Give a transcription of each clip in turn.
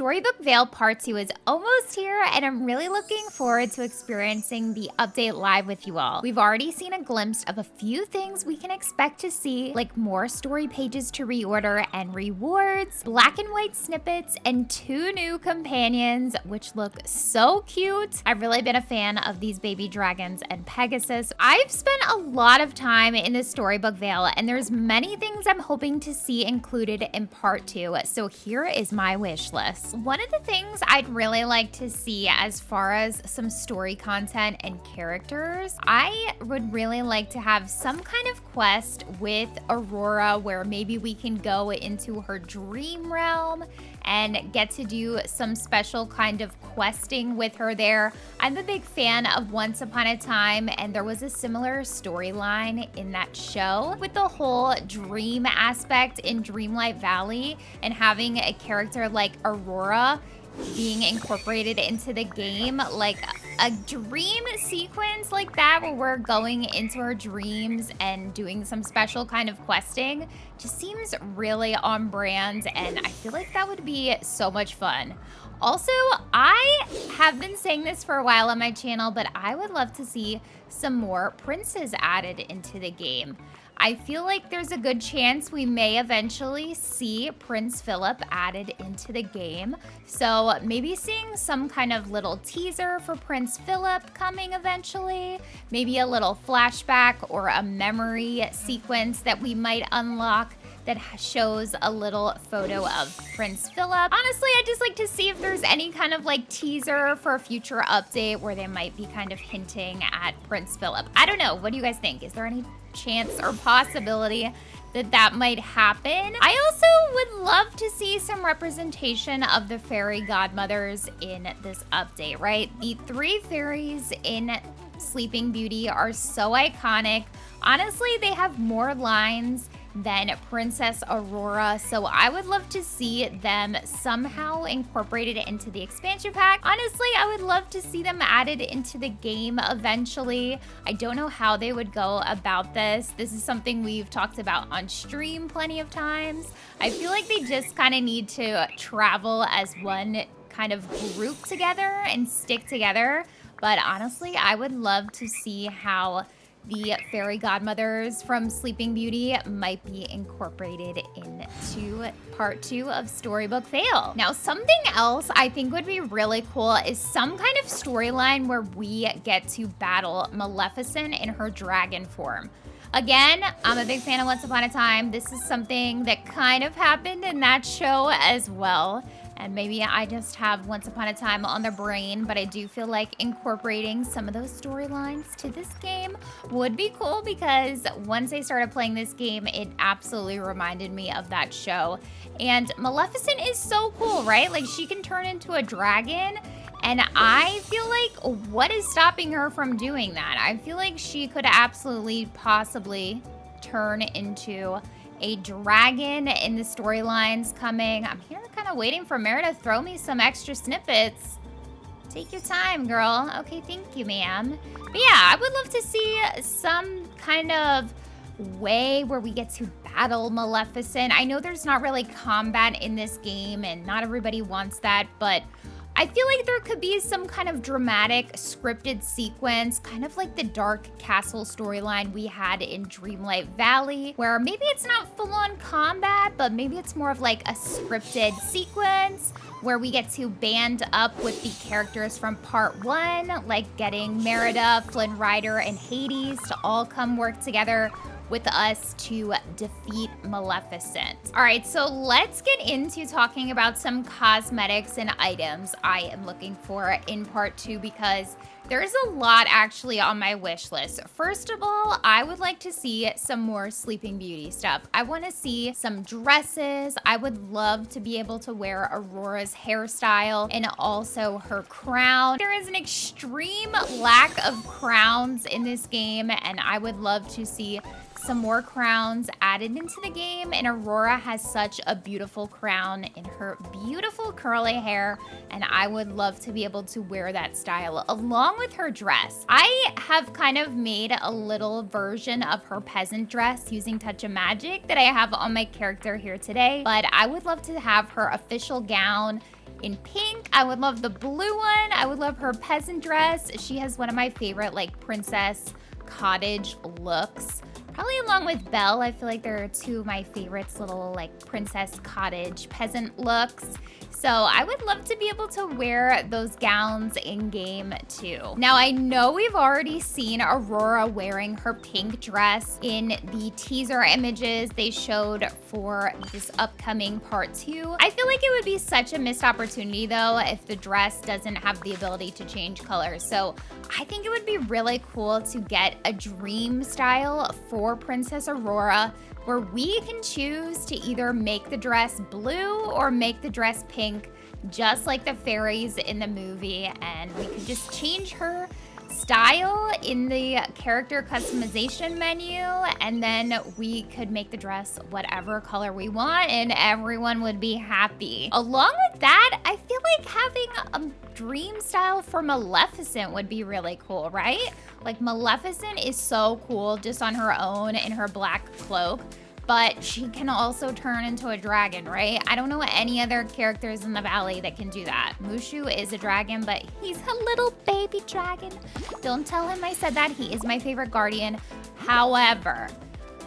Storybook Vale Part 2 is almost here, and I'm really looking forward to experiencing the update live with you all. We've already seen a glimpse of a few things we can expect to see, like more story pages to reorder and rewards, black and white snippets, and 2 new companions, which look so cute. I've really been a fan of these baby dragons and Pegasus. I've spent a lot of time in the Storybook Vale, and there's many things I'm hoping to see included in Part 2, so here is my wish list. One of the things I'd really like to see as far as some story content and characters, I would really like to have some kind of quest with Aurora where maybe we can go into her dream realm and get to do some special kind of questing with her there. I'm a big fan of Once Upon a Time, and there was a similar storyline in that show with the whole dream aspect in Dreamlight Valley and having a character like Aurora being incorporated into the game, like a dream sequence like that where we're going into her dreams and doing some special kind of questing just seems really on brand, and I feel like that would be so much fun. Also, I have been saying this for a while on my channel, but I would love to see some more princes added into the game. I feel like there's a good chance we may eventually see Prince Philip added into the game. So maybe seeing some kind of little teaser for Prince Philip coming eventually, maybe a little flashback or a memory sequence that we might unlock that shows a little photo of Prince Philip. Honestly, I'd just like to see if there's any kind of like teaser for a future update where they might be kind of hinting at Prince Philip. I don't know. What do you guys think? Is there any chance or possibility that that might happen? I also would love to see some representation of the fairy godmothers in this update, right? The 3 fairies in Sleeping Beauty are so iconic. Honestly, they have more lines than Princess Aurora, so I would love to see them somehow incorporated into the expansion pack. Honestly, I would love to see them added into the game eventually. I don't know how they would go about this. This is something we've talked about on stream plenty of times. I feel like they just kind of need to travel as one kind of group together and stick together. But honestly, I would love to see how the fairy godmothers from Sleeping Beauty might be incorporated into Part 2 of Storybook Vale. Now, something else I think would be really cool is some kind of storyline where we get to battle Maleficent in her dragon form. Again, I'm a big fan of Once Upon a Time. This is something that kind of happened in that show as well. And maybe I just have Once Upon a Time on the brain, but I do feel like incorporating some of those storylines to this game would be cool, because once I started playing this game, it absolutely reminded me of that show. And Maleficent is so cool, right? Like, she can turn into a dragon, and I feel like what is stopping her from doing that? I feel like she could absolutely possibly turn into a dragon in the storylines coming. I'm here kind of waiting for Mara to throw me some extra snippets. Take your time, girl. Okay, thank you, ma'am. But yeah, I would love to see some kind of way where we get to battle Maleficent. I know there's not really combat in this game, and not everybody wants that, but I feel like there could be some kind of dramatic scripted sequence, kind of like the Dark Castle storyline we had in Dreamlight Valley, where maybe it's not full-on combat, but maybe it's more of like a scripted sequence where we get to band up with the characters from Part 1, like getting Merida, Flynn Rider, and Hades to all come work together with us to defeat Maleficent. All right, so let's get into talking about some cosmetics and items I am looking for in Part 2, because there's a lot actually on my wish list. First of all, I would like to see some more Sleeping Beauty stuff. I want to see some dresses. I would love to be able to wear Aurora's hairstyle and also her crown. There is an extreme lack of crowns in this game, and I would love to see some more crowns added into the game, and Aurora has such a beautiful crown in her beautiful curly hair, and I would love to be able to wear that style along with her dress. I have kind of made a little version of her peasant dress using Touch of Magic that I have on my character here today, but I would love to have her official gown in pink. I would love the blue one. I would love her peasant dress. She has one of my favorite like princess cottage looks. Probably along with Belle. I feel like they're two of my favorites, little like princess cottage peasant looks. So I would love to be able to wear those gowns in game too. Now I know we've already seen Aurora wearing her pink dress in the teaser images they showed for this upcoming part 2. I feel like it would be such a missed opportunity though if the dress doesn't have the ability to change colors. So I think it would be really cool to get a dream style for Princess Aurora where we can choose to either make the dress blue or make the dress pink, just like the fairies in the movie, and we could just change her style in the character customization menu, and then we could make the dress whatever color we want and everyone would be happy. Along with that, I feel like having a dream style for Maleficent would be really cool, right? Like Maleficent is so cool just on her own in her black cloak, but she can also turn into a dragon, right? I don't know any other characters in the Valley that can do that. Mushu is a dragon, but he's a little baby dragon. Don't tell him I said that. He is my favorite guardian. However,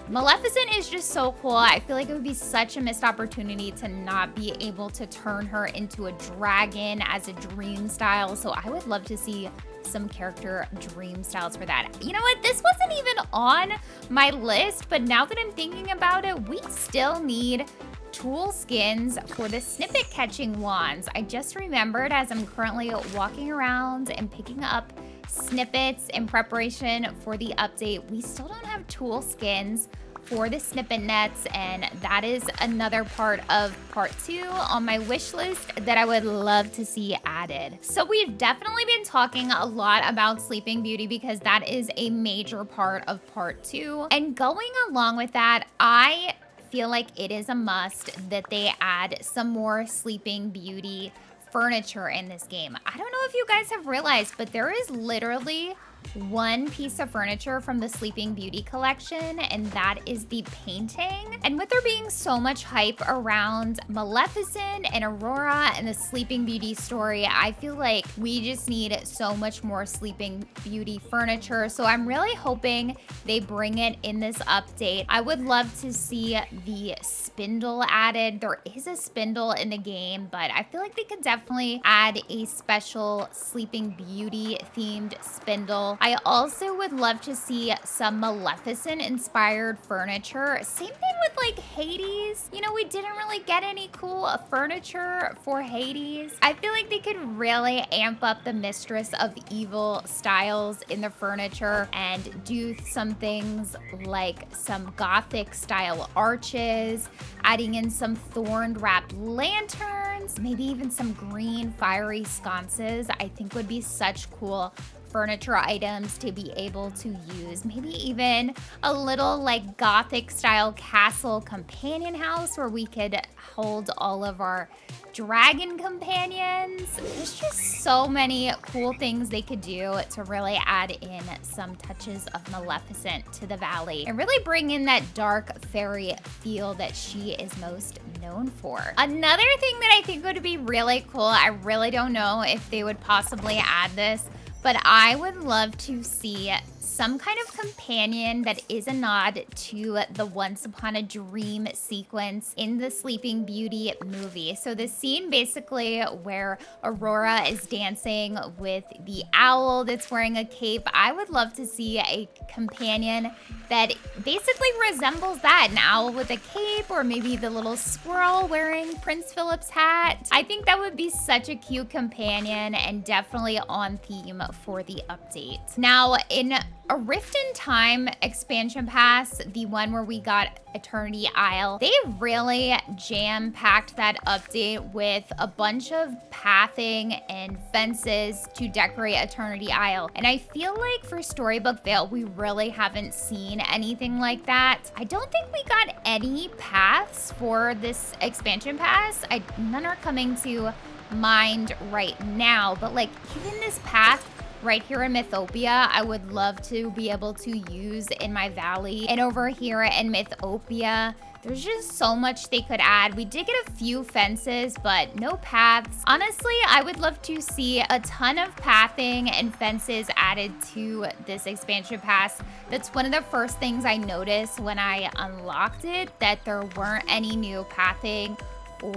Maleficent is just so cool. I feel like it would be such a missed opportunity to not be able to turn her into a dragon as a dream style. So I would love to see some character dream styles for that. You know what? This wasn't even on my list, but now that I'm thinking about it, we still need tool skins for the snippet catching wands. I just remembered as I'm currently walking around and picking up snippets in preparation for the update, we still don't have tool skins for the snippet nets, and that is another part of part 2 on my wish list that I would love to see added. So we've definitely been talking a lot about Sleeping Beauty because that is a major part of part 2. And going along with that, I feel like it is a must that they add some more Sleeping Beauty furniture in this game. I don't know if you guys have realized, but there is literally one piece of furniture from the Sleeping Beauty collection, and that is the painting. And with there being so much hype around Maleficent and Aurora and the Sleeping Beauty story, I feel like we just need so much more Sleeping Beauty furniture. So I'm really hoping they bring it in this update. I would love to see the spindle added. There is a spindle in the game, but I feel like they could definitely add a special Sleeping Beauty themed spindle. I also would love to see some Maleficent inspired furniture. Same thing with like Hades. You know, we didn't really get any cool furniture for Hades. I feel like they could really amp up the Mistress of Evil styles in the furniture and do some things like some gothic style arches, adding in some thorn wrapped lanterns, maybe even some green fiery sconces. I think would be such cool furniture items to be able to use. Maybe even a little like gothic style castle companion house where we could hold all of our dragon companions. There's just so many cool things they could do to really add in some touches of Maleficent to the Valley and really bring in that dark fairy feel that she is most known for. Another thing that I think would be really cool, I really don't know if they would possibly add this, but I would love to see some kind of companion that is a nod to the Once Upon a Dream sequence in the Sleeping Beauty movie. So the scene basically where Aurora is dancing with the owl that's wearing a cape, I would love to see a companion that basically resembles that, an owl with a cape, or maybe the little squirrel wearing Prince Philip's hat. I think that would be such a cute companion and definitely on theme for the update. Now, in a Rift in Time expansion pass, the one where we got Eternity Isle, they really jam-packed that update with a bunch of pathing and fences to decorate Eternity Isle. And I feel like for Storybook Vale, we really haven't seen anything like that. I don't think we got any paths for this expansion pass. None are coming to mind right now, but like even this path right here in Mythopia, I would love to be able to use in my valley. And over here in Mythopia, there's just so much they could add. We did get a few fences, but no paths. Honestly, I would love to see a ton of pathing and fences added to this expansion pass. That's one of the first things I noticed when I unlocked it, that there weren't any new pathing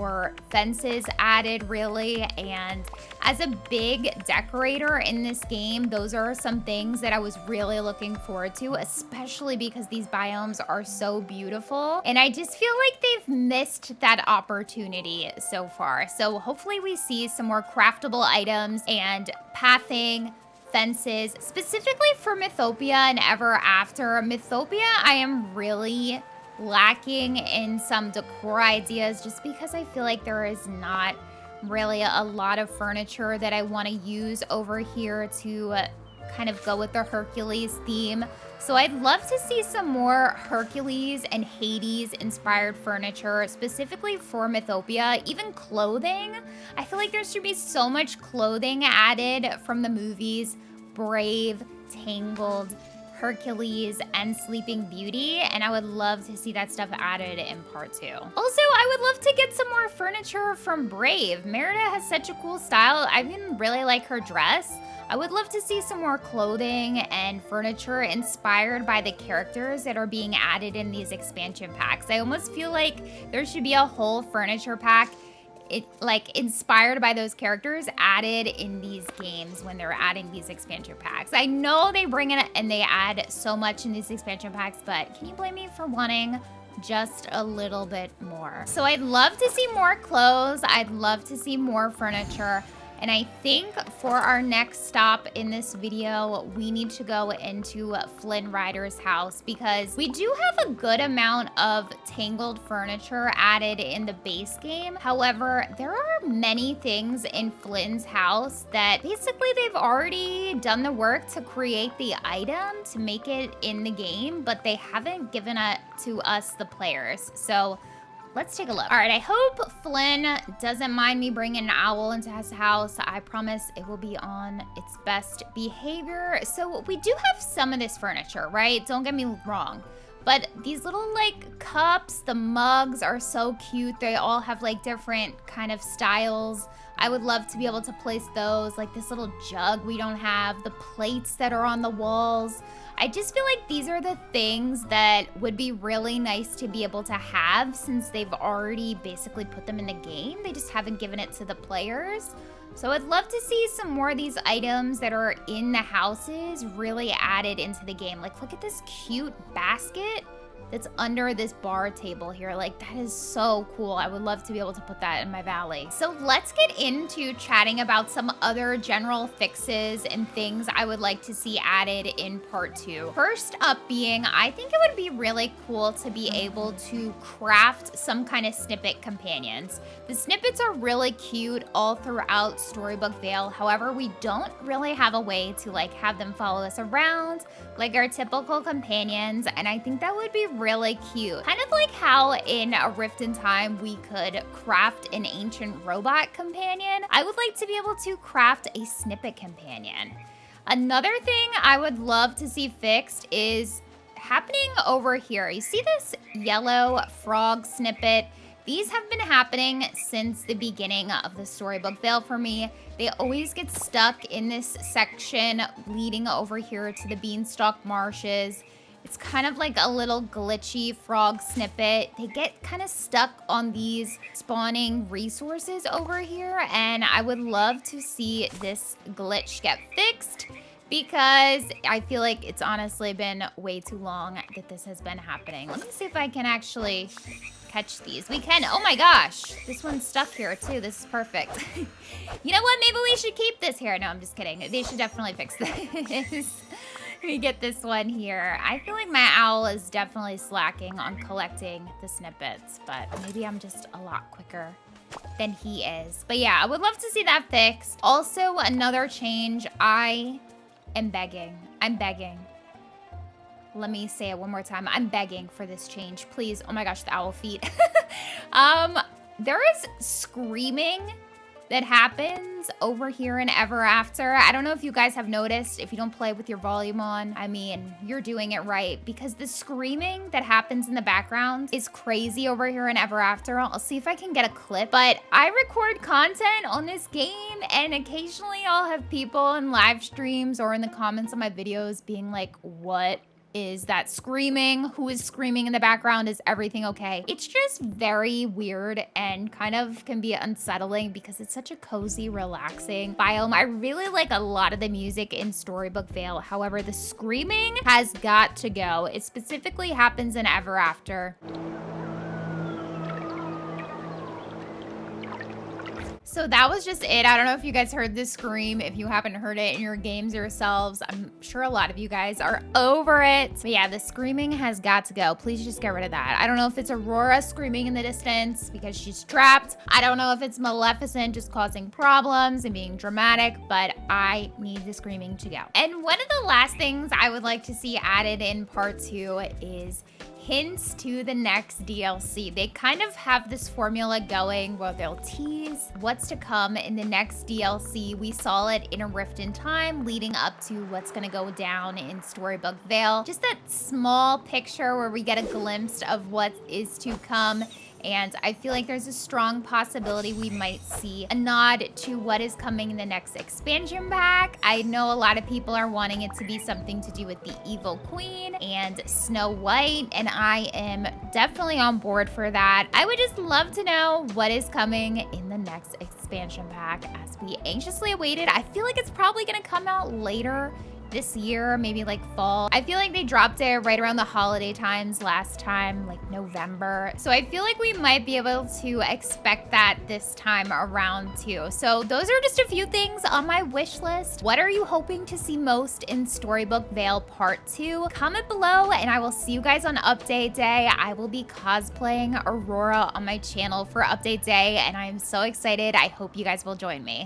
or fences added really. And as a big decorator in this game, those are some things that I was really looking forward to, especially because these biomes are so beautiful. And I just feel like they've missed that opportunity so far. So hopefully we see some more craftable items and pathing, fences, specifically for Mythopia and Ever After. Mythopia, I am really lacking in some decor ideas just because I feel like there is not really a lot of furniture that I want to use over here to kind of go with the Hercules theme. So I'd love to see some more Hercules and Hades inspired furniture, specifically for Mythopia, even clothing. I feel like there should be so much clothing added from the movies Brave, Tangled, Hercules, and Sleeping Beauty, and I would love to see that stuff added in part 2. Also, I would love to get some more furniture from Brave. Merida has such a cool style. I even really like her dress. I would love to see some more clothing and furniture inspired by the characters that are being added in these expansion packs. I almost feel like there should be a whole furniture pack like inspired by those characters added in these games when they're adding these expansion packs. I know they bring in and they add so much in these expansion packs, but can you blame me for wanting just a little bit more? So I'd love to see more clothes. I'd love to see more furniture. And I think for our next stop in this video, we need to go into Flynn Rider's house because we do have a good amount of Tangled furniture added in the base game. However, there are many things in Flynn's house that basically they've already done the work to create the item to make it in the game, but they haven't given it to us, the players. So let's take a look. All right, I hope Flynn doesn't mind me bringing an owl into his house. I promise it will be on its best behavior. So we do have some of this furniture, right? Don't get me wrong. But these little like cups, the mugs are so cute. They all have like different kind of styles. I would love to be able to place those, like this little jug we don't have, the plates that are on the walls. I just feel like these are the things that would be really nice to be able to have since they've already basically put them in the game. They just haven't given it to the players. So I'd love to see some more of these items that are in the houses really added into the game. Like, look at this cute basket that's under this bar table here. Like, that is so cool. I would love to be able to put that in my valley. So let's get into chatting about some other general fixes and things I would like to see added in part 2. First up being, I think it would be really cool to be able to craft some kind of snippet companions. The snippets are really cute all throughout Storybook Vale. However, we don't really have a way to like have them follow us around like our typical companions, and I think that would be really cute. Kind of like how in A Rift in Time we could craft an ancient robot companion. I would like to be able to craft a snippet companion. Another thing I would love to see fixed is happening over here. You see this yellow frog snippet? These have been happening since the beginning of the Storybook Vale for me. They always get stuck in this section leading over here to the Beanstalk Marshes. It's kind of like a little glitchy frog snippet. They get kind of stuck on these spawning resources over here, and I would love to see this glitch get fixed because I feel like it's honestly been way too long that this has been happening. Let me see if I can actually catch these. We can. Oh my gosh. This one's stuck here too. This is perfect. You know what? Maybe we should keep this here. No, I'm just kidding. They should definitely fix this. Let me get this one here. I feel like my owl is definitely slacking on collecting the snippets, but maybe I'm just a lot quicker than he is. But yeah, I would love to see that fixed. Also, another change. I am begging. I'm begging. Let me say it one more time. I'm begging for this change, please. Oh my gosh, the owl feet. There is screaming that happens over here in Ever After. I don't know if you guys have noticed, if you don't play with your volume on, I mean, you're doing it right, because the screaming that happens in the background is crazy over here in Ever After. I'll see if I can get a clip, but I record content on this game, and occasionally I'll have people in live streams or in the comments on my videos being like, what is that screaming? Who is screaming in the background? Is everything okay? It's just very weird and kind of can be unsettling because it's such a cozy, relaxing biome. I really like a lot of the music in Storybook Vale. However, the screaming has got to go. It specifically happens in Ever After. So that was just it. I don't know if you guys heard this scream. If you haven't heard it in your games yourselves, I'm sure a lot of you guys are over it. But yeah, the screaming has got to go. Please just get rid of that. I don't know if it's Aurora screaming in the distance because she's trapped. I don't know if it's Maleficent just causing problems and being dramatic, but I need the screaming to go. And one of the last things I would like to see added in part 2 is hints to the next DLC. They kind of have this formula going where they'll tease what's to come in the next DLC. We saw it in A Rift in Time leading up to what's gonna go down in Storybook Vale. Just that small picture where we get a glimpse of what is to come. And I feel like there's a strong possibility we might see a nod to what is coming in the next expansion pack. I know a lot of people are wanting it to be something to do with the Evil Queen and Snow White, and I am definitely on board for that. I would just love to know what is coming in the next expansion pack as we anxiously await it. I feel like it's probably gonna come out later this year, maybe like fall. I feel like they dropped it right around the holiday times last time, like November. So I feel like we might be able to expect that this time around too. So those are just a few things on my wish list. What are you hoping to see most in Storybook Vale Part 2? Comment below and I will see you guys on Update Day. I will be cosplaying Aurora on my channel for Update Day and I am so excited. I hope you guys will join me.